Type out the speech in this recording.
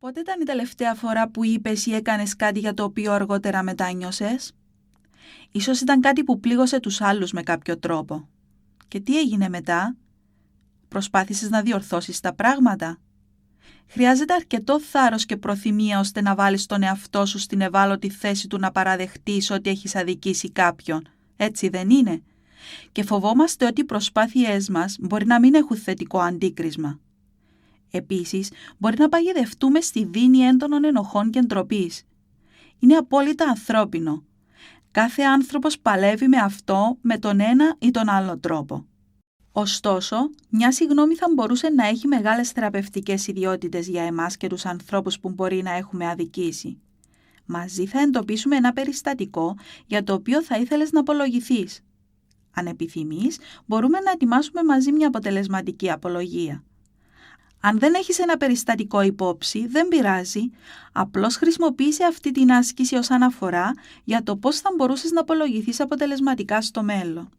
Πότε ήταν η τελευταία φορά που είπες ή έκανες κάτι για το οποίο αργότερα μετάνιωσες? Ίσως ήταν κάτι που πλήγωσε τους άλλους με κάποιο τρόπο. Και τι έγινε μετά? Προσπάθησες να διορθώσεις τα πράγματα? Χρειάζεται αρκετό θάρρος και προθυμία ώστε να βάλεις τον εαυτό σου στην ευάλωτη θέση του να παραδεχτείς ότι έχεις αδικήσει κάποιον. Έτσι δεν είναι? Και φοβόμαστε ότι οι προσπάθειές μας μπορεί να μην έχουν θετικό αντίκρισμα. Επίσης, μπορεί να παγιδευτούμε στη δίνη έντονων ενοχών και ντροπής. Είναι απόλυτα ανθρώπινο. Κάθε άνθρωπος παλεύει με αυτό με τον ένα ή τον άλλο τρόπο. Ωστόσο, μια συγγνώμη θα μπορούσε να έχει μεγάλες θεραπευτικές ιδιότητες για εμάς και τους ανθρώπους που μπορεί να έχουμε αδικήσει. Μαζί θα εντοπίσουμε ένα περιστατικό για το οποίο θα ήθελες να απολογηθείς. Αν επιθυμείς, μπορούμε να ετοιμάσουμε μαζί μια αποτελεσματική απολογία. Αν δεν έχεις ένα περιστατικό υπόψη, δεν πειράζει, απλώς χρησιμοποίησε αυτή την άσκηση ως αναφορά για το πώς θα μπορούσες να απολογηθείς αποτελεσματικά στο μέλλον.